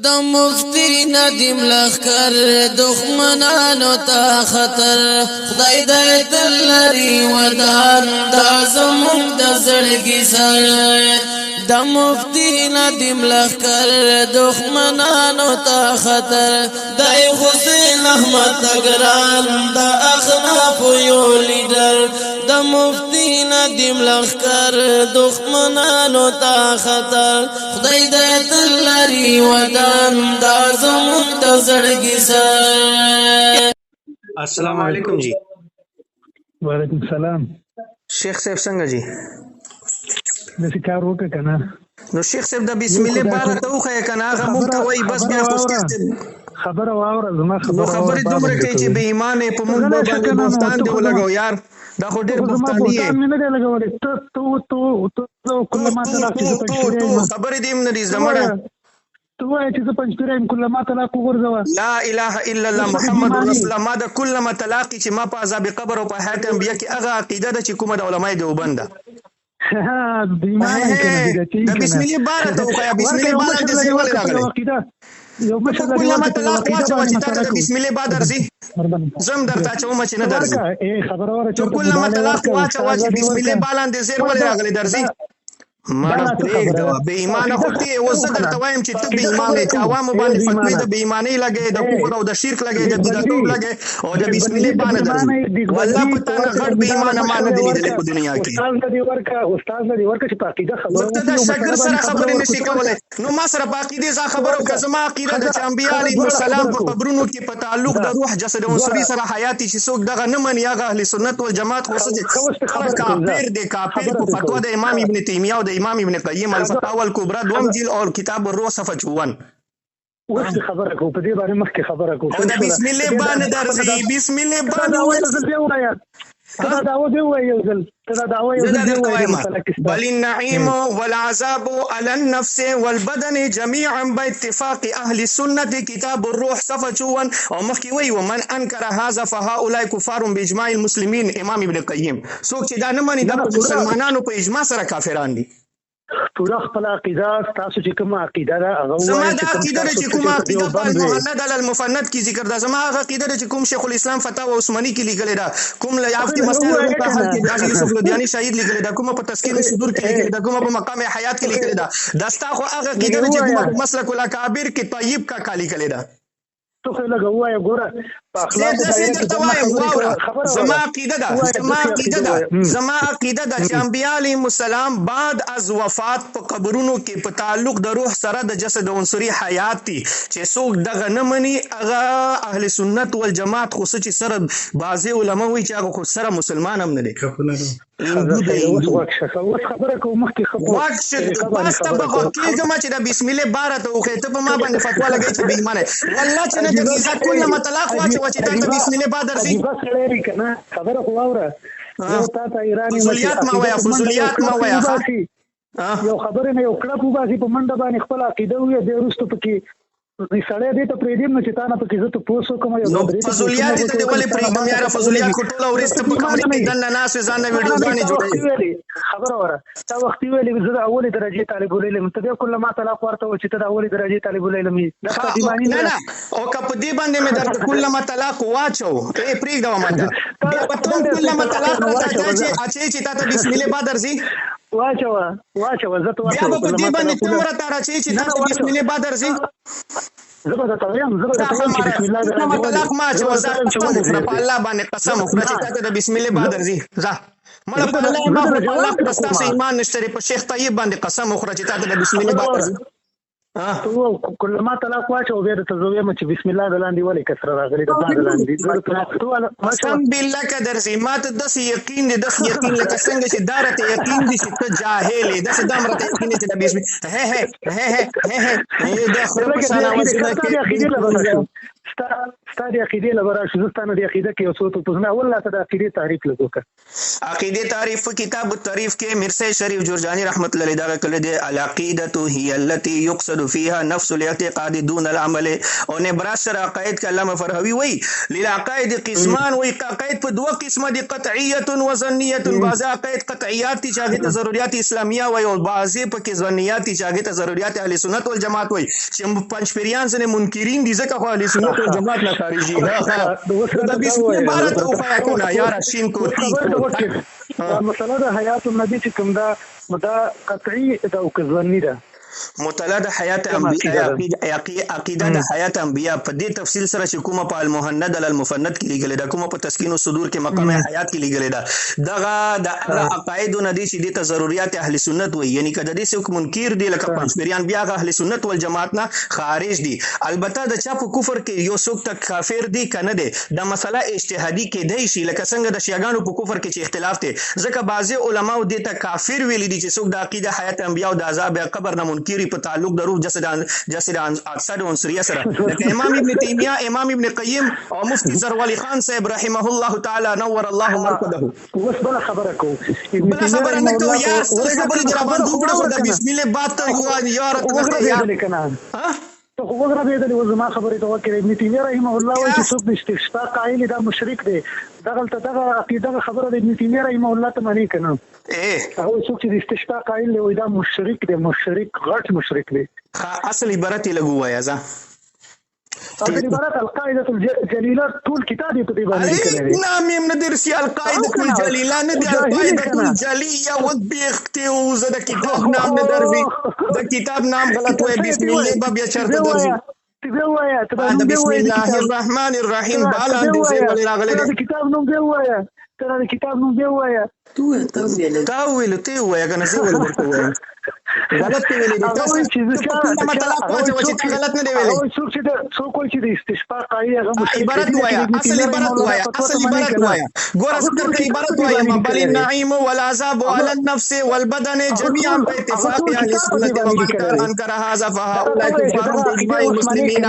د مفتی ندیم لخر دښمنانو ته خطر خدای دې تل لري ودان دا زموږ د زړګي سر د مفتی ندیم لخر دښمنانو ته خطر دای حسین احمد تګران د اخناف یو لیډر د مفتی ندیم لخر دښمنانو ته خطر خدای دې تل لري ودان دا زموږ د زړګي سر. السلام علیکم جی. وعلیکم السلام. شیخ صاحب څنګه جی؟ د کار وکړه کنه. نو شیخ صاحب د بسم الله بار ته وخه کنه هغه مونږ ته وای بس بیا خو خبره واوره زما خبره دومره کوي چې بې ایمانه په مونږ باندې بوستان دی ولګو یار دا خو ډېر بوستانی دی. مې نه لګولې ته کله ما ته خبره دې نه دي زمړه تو وای چې پنځپیرم کله ما طلاق وګرځوا. لا اله الا الله محمد رسول الله. ما د کله ما طلاق چې ما په عذاب قبر او په حیات انبیاء کې هغه عقیده ده چې کومه د علماء دیوبند ده. ها د بسم الله بار ته وخیا بسم الله بار ته څه ولې راغلی یو کله ما طلاق واچو چې تا ته بسم الله بار درځي زم درته چوم چې نه درځي خبر اوره چې کله ما طلاق واچو چې بسم الله بالان دې زیر ولې راغلی درځي مړه پرېږده بې ایمانه خو ته اوس زه درته وایم چې ته بې ایمانه چې عوامو باندې فتوې د بې ایمانۍ لګې د کفر او د شرک لګې د بدعتوب لګې او د بسم الله باندې درځي والله په تا نه غټ بې ایمانه ما نه دي لیدلې په دنیا کې. استاد دې ورکه چې په عقیده خبره ته د شاګرد سره خبرې نشي کولی نو ما سره په عقیدې ځا خبره وکړه زما عقیده ده چې انبیا علیهم السلام په قبرونو کې په تعلق د روح جسد عنصري سره حیاتي چې څوک دغه نه مني هغه اهل سنت والجماعت خو څه کافر دی کافر په فتوا د امام ابن تیمیه او د امام ابن قیم الفتاوى الكبرى دوم جیل اور کتاب الروح صفحه 54. وخت خبره کو په دې باندې مخکې خبره کو او د بسم الله باندې درځي بسم الله باندې تدا دعوه دی وایي تدا دعوه دی بل النعيم والعذاب على النفس والبدن جميعا باتفاق اهل السنه كتاب الروح صفحه 54 او مخکې وایي ومن انكر هذا فهؤلاء كفار باجماع المسلمين امام ابن قیم څوک چې دا نه مانی د مسلمانانو په اجماع سره کافران دي. پورا خپل عقیده تاسو چې کومه عقیده ده هغه زما د عقیده چې کومه عقیده په محمد علی المفند کې ذکر ده زما هغه عقیده چې کوم شیخ الاسلام فتاوی عثماني کې لیکل ده کوم لیافت مسائل په حل کې د یوسف لودیانی شهید لیکل ده کومه په تسکین صدور کې لیکل ده کومه په مقام حیات کې لیکل ده دستا خو هغه عقیده چې کومه په مسلک الاکابر کې طیب کا کالی لیکل ده. تو خو لګوای ګوره په اخلاق زما عقیده ده زما عقیده ده چې انبیاء علیهم السلام بعد از وفات په قبرونو کې په تعلق د روح سره د جسد عنصري حیات دي چې څوک دغه نه مني هغه اهل سنت والجماعت خو چې سره بعضي علما وایي چې هغه خو سره مسلمان هم نه دي. خبره کوم مخکې خبره بس ته بغو کېږم چې د بسم الله بار ته وخې ته په ما باندې فتوا لګی چې بې ایمانه والله چې نه د عزت کله مطلق واچو چې ته بسم الله بار درځي بس لري کنه خبره خو واوره تا ته ایرانی فضولیات ما ویا یو خبره نه یو کړه په باسي په منډه باندې خپل عقیده وي د رستو پکې سړی دې ته پریدم نه چې تا نه پکې زه ته پوسو کوم یو فضولیات ته دی ولې پریدم یاره فضولیات کو ټوله ورسته په کمرې کې دنه ناس ځان ویډیو باندې جوړي خبره وره تا وخت ویلې زه د اولې درجه طالب العلم ته کله ما طلاق ورته و چې ته د اولې درجه طالب العلم نه او کپ دې باندې مې درته کله ما طلاق واچو ته پریږدم ما بیا په ټول کله ما طلاق راځي چې تا ته بسم الله بادر زی واچو زه ته بیا په دې باندې تمره تار چې تا ته بسم الله بادر زی زبر ته وایم بسم الله طلاق ما چې وزاره په الله باندې قسم وکړه چې ته د بسم الله بادر زی ځه مړه په الله باندې په الله پرستا سه ایمان نشته په شیخ طیب باندې قسم وکړه چې ته د بسم الله بادر زی تو کله ما طلاق واچو بیا ته زویم چې بسم الله دلاندې ولې کسر راغلی د باندې لاندې قسم بالله که درځي ما ته د یقین دې د یقین لکه څنګه چې دارته یقین دي چې ته جاهل دې د دمرته یقین چې د بسم هه د خپل شان ستا د عقیدې لپاره شو ستانه د عقیده کې اوسو ته پوښتنه اول لا ته د عقیدې تعریف لګوکه عقیده تعریف کتاب التعریف کې مرزا شریف جرجانی رحمت الله علیه دا کړی دی العقیده هي التي يقصد فيها نفس الاعتقاد دون العمل او نبراشر عقائد ک علامه فرهوی وی للعقائد قسمان وی عقائد په دوه قسمه دي قطعیه و ظنیه بعض عقائد قطعیات دي چې د ضرورت اسلامیه وی او بعضی په کې ظنیات دي چې د ضرورت اهل سنت والجماعت وی چې پنځ پیریان سره منکرین دي ځکه خو اهل سنت والجماعت نه خارجي دا بسم الله بارک او فیکون یا رشین کو مسله د حیات النبی چې کوم دا قطعی دا او ظنی ده مطالعه د حیات انبیاء عقیده د حیات انبیاء په دې تفصیل سره چې کومه په المهند المفند کې لګل دا کومه په تسکین الصدور کې مقام حیات کې لګل دا دغه د عقاید نه دي چې د ضرورت اهل سنت وي یعنی کده دې څوک منکر دي لکه پنځپریان بیا اهل سنت والجماعت نه خارج دي البته د چا په کفر کې یو څوک تک کافر دي کنه دي د مسله اجتهادي کې دی شي لکه څنګه د شیعاګانو په کفر کې چې اختلاف دي ځکه بعضي علما دې ته کافر ویل دي چې څوک د عقیده حیات انبیاء او د عذاب قبر نه منکری په تعلق د روح جسد اقصد عنصریه سره لکه امام ابن تیمیه امام ابن قیم او مفتی زروالی خان صاحب رحمه الله تعالی نور الله مرقده اوس بل خبره کو بل خبره نه کو یار خبره جواب وګړو د بسم الله بات ته خو یار ته ته خو وګورئ د زما خبرې ته وکړې ابن تیمیه رحمه الله وايي چې څوک د استشفاء قائل دا مشرک دی دغه عقیده خبره د ابن تیمیه رحمه الله ته معنی کنه هغه څوک چې د استشفاء قائل دی وای دا مشرک دی مشرک غټ مشرک دی اصل عبارت لګو وایا ځه اصل عبارت القاعده الجليله ټول کتاب په دې باندې لیکل دی نام یې ندرسي القاعده الجليله نه دی القاعده الجليه وبيختي وزه د کتاب نام نه دروي د کتاب نام غلط وای بسم الله بیا چرته درځي بسم الله الرحمن الرحیم بالا دې زه ولې راغله د کتاب نوم دی وایا تر د کتاب نوم دی وایا تا ویل ته وای کنه زه ول ورته وای غلط دی ویلې تاسو چې مطلب واچو چې غلط نه دی ویلې څوک چې د استشفاء قایي هغه مشکل عبارت وایا اصل عبارت وایا ګور ذکر کې عبارت وایا مبل النعيم والعذاب على النفس والبدن جميعا باتفاق اهل السنه والجماعه انكر هذا فهؤلاء كفار باجماع المسلمين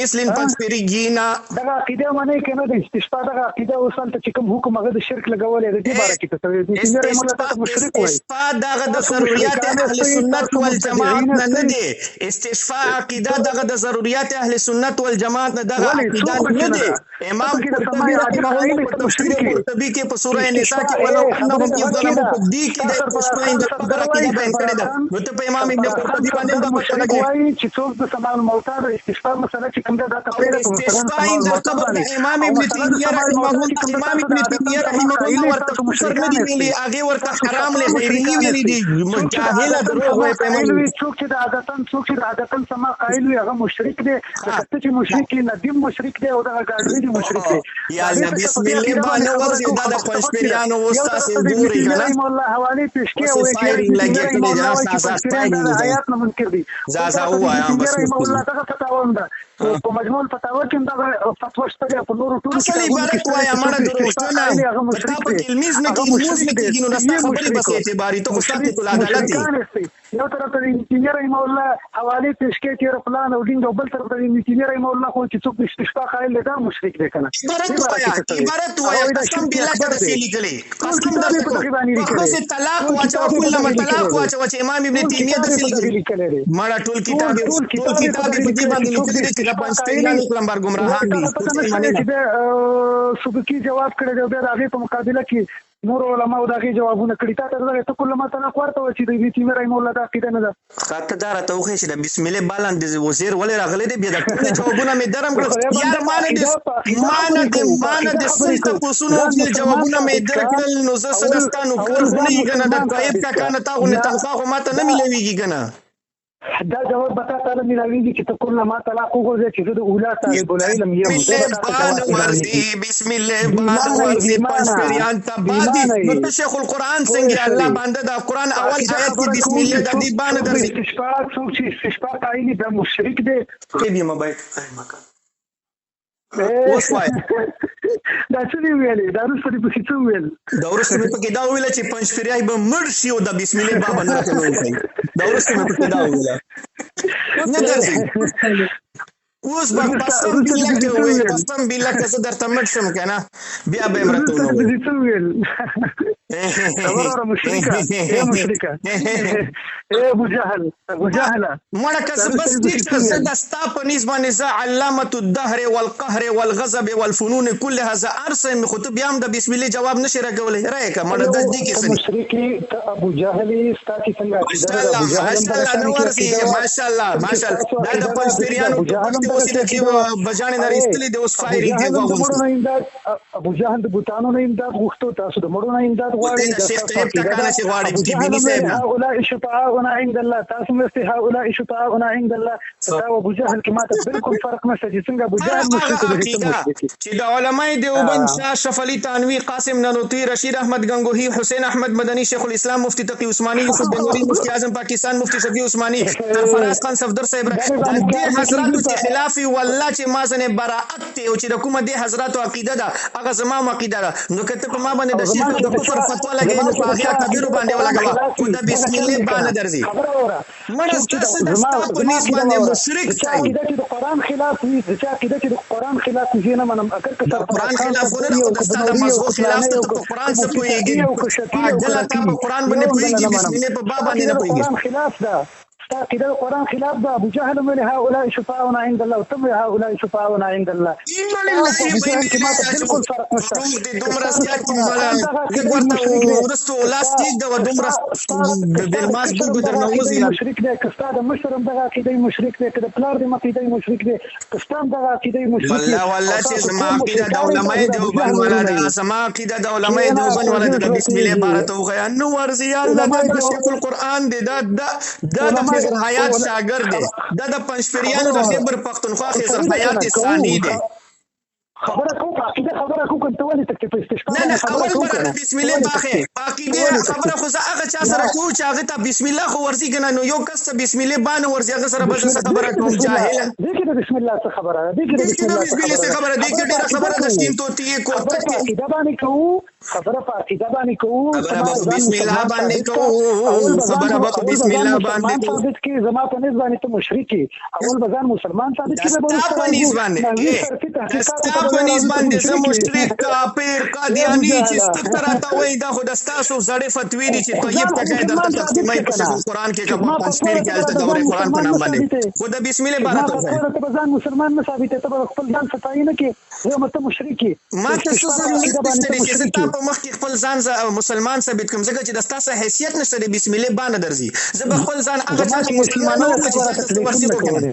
مثل فاسفريين دا عقیده باندې کنه د استشفاء دا عقیده اوسل ته کوم حکم هغه د شرک لګولې د دې باره کې استشفاء دغه د ضرورت اهل سنت والجماعت نه دي استشفاء عقیده دغه د ضرورت اهل سنت والجماعت نه دغه عقیده نه دي امام قرطبي رحمه الله په تفسیر قرطبي کې په سوره نساء کې ولو انهم ظلموا قد کې د استشفاء د قبر کې بیان کړی دا نو ته په امام ابن قرطبي باندې دا مسله کوي چې څوک د سمال موتا د استشفاء مسله چې کوم دا تفسیر استشفاء د قبر امام ابن تیمیه رحمه الله امام ابن تیمیه رحمه الله ورته کفر نه دی ویلي هغه ورته حرام له غیري ویلي دي مجاهل دروغ وای په امام څوک چې د عادتن سما قائل وي هغه مشرک دی هغه چې مشرک ندیم مشرک دی او دا غاړي دی مشرک دی یا بسم الله باندې ورته دا د پنځپریانو استاد ګوري کنه الله حواله پیش کې او فایرینګ لګي ته دا اساس فایرینګ آیات نه منکر دي زازا وایم بس الله دا فتاوا ده په مجموع فتاوا کې دا فتوا شته په نورو ټولو اصلي عبارت وایا مړه دروغجنه کتاب کې علمي نه کېږي نو نستا خبرې بس اعتباري ته استاد ته عدالت یو طرف ته انجینر رحمه الله حواله پیش کې تیر پلان او دین بل طرف ته انجینر رحمه الله خو چې څوک استشفاء قائل دا مشرک دی کنه عبارت وایا قسم بالله ته رسېلي کړي قسم درته خو سه طلاق واچو کله طلاق واچو چې امام ابن تیمیه د رسېلي کړي مړه ټول کتاب په دې باندې لیکلي چې د پنځپریانو کلمبر گمراهان دي سبکی جواب کړی دی د هغه په مقابله کې نور علماء دغه جوابونه کړی تا ته کله ما ته ورته و چې د دې تیمه رحم الله دا عقیده نه ده خاطر دار ته خو چې د بسم الله بالاند وزیر ولې راغلی دی بیا د جوابونه مې درم کړ یار مان د سلطه پوسونو چې جوابونه مې درکړل نو زه سدستانو کړم کنه د قایب کا کنه تا غو نه تنخواه خو ماته نه ملويږي کنه دا جواب بتا تعالی ملاویږي چې ته کله ما طلاق وګورځي چې د اولاد طالب العلم یم بسم الله بان ورزي پنځپریان تبادي نو شیخ القرآن څنګه الله باندې د قرآن اول آیت کې بسم الله د دې باندې درځي استشفاء څوک چې استشفاء قایلی د مشرک دی کې دی موبایل اوس وای دا څه دی ویلې دا رسې په څه ویل دا ورسته په کې دا ویل چې پنځپریای به مرشي او د بسم الله بابا نه کوي دا ورسته په کې دا ویل نه درځي اوس به قسم بالله کې وې قسم بالله کې زه درته مړ شم کنه بیا به مرته نو خبره مشرکه اے مشرکه اے ابو جهل مړه کس بس ټیک څه دستا په نسبت نزاع علامه الدهر والقهر والغضب والفنون كلها ز ارسم خطب یام د بسم الله جواب نشي راکولې رايکه مړه د دې کې څه مشرکی ابو جهل استاتی څنګه ماشاء الله دا د پنځپریانو وسیله کې بجانې نارېستلې د اوس فایرینګ دی ابو جهل د بوتانو نه امداد غوښتو تاسو د مړو نه امداد غواړئ شیخ طيب تکانه شي غواړي ټي وي ني صاحب هؤلاء شفعاؤنا عند الله تاسو مستي هؤلاء شفعاؤنا عند الله تاسو ابو جهل کې ماته بالکل فرق نشته چې څنګه ابو جهل مشرک دی چې د علماء دیوبند شاه شرف علي تنویر قاسم نانوتي رشید احمد گنگوهی حسین احمد مدنی شیخ الاسلام مفتی تقی عثماني یوسف بن نوري مفتی اعظم پاکستان مفتی شفیع عثماني سرفراز خان صفدر صاحب د دې حضراتو چې خلاف والله چې ما زنه براءت او چې د کومه دې حضراتو عقیده ده هغه زما عقیده ده نو کته په ما باندې د شرک د کفر فتوا لګي نو په هغه کبیر باندې ولګوا او د بسم الله باندې درځي مړه ستاسو د په نس باندې مشرک ځای عقیده چې د قران خلاف وي چې عقیده چې د قران خلاف وي نه منم اگر که قران خلاف ونه او د ستاسو مذهب خلاف ته په قران څه کویږي غلط په قران باندې کویږي بسم الله په باب باندې نه کویږي قران خلاف ده عقيدة القرآن خلاف ده أبو جهل من هؤلاء شفاعنا عند الله وتم هؤلاء شفاعنا عند الله بالكل فرق مشرك ده كستاد مشرم ده عقيدة مشرك ده كده بلار ده عقيدة مشرك ده كستان ده عقيدة مشرك والله چې ما عقيدة ده علماء دیوبند ولا ده سما عقيدة ده علماء دیوبند ولا ده بسم الله عبارت او غیا نو ورزيان ده شیخ القرآن ده خضر حیات شاگرد دی دا د پنځپریانو د خیبر پختونخوا خضر حیات ثانی دی خبره کوم عقیده خبره کوم کنه ولې تکلیف استشفاء نه اول پر بسم الله باخه عقیده خبره خو زه هغه چا سره کو چې هغه ته بسم الله خو ورزي کنه نو یو کس بسم الله باندې ورزي هغه سره بل څه خبره کوم جاهل دې کې بسم الله څه خبره دې کې بسم الله څه خبره دې کې ډېر خبره د شین توتی کو عقیده باندې کو خبره په عقیده باندې کو بسم الله باندې کو خبره په بسم الله باندې کو ثابت کی زما په نسبت باندې ته مشرکی اول بزان مسلمان ثابت کی په نسبت باندې پنځ باندې سم مشرک کافر قادیانی چې ستر راته وای دا خو د تاسو زړې فتوی دي چې طیب تکای درته تقسیمای په قرآن کې کوم تفسیر کې الته دوره قرآن په نام باندې خو د بسم الله عبارت ده ته بزان مسلمان نه ثابت ته خپل ځان ستای نه کې زه مته مشرکی ما ته څه چې تا په مخ کې خپل ځان مسلمان ثابت کوم ځکه چې د تاسو حیثیت نشته د بسم الله باندې درځي زه خپل ځان هغه چې مسلمانانو چې تاسو ورسې کوم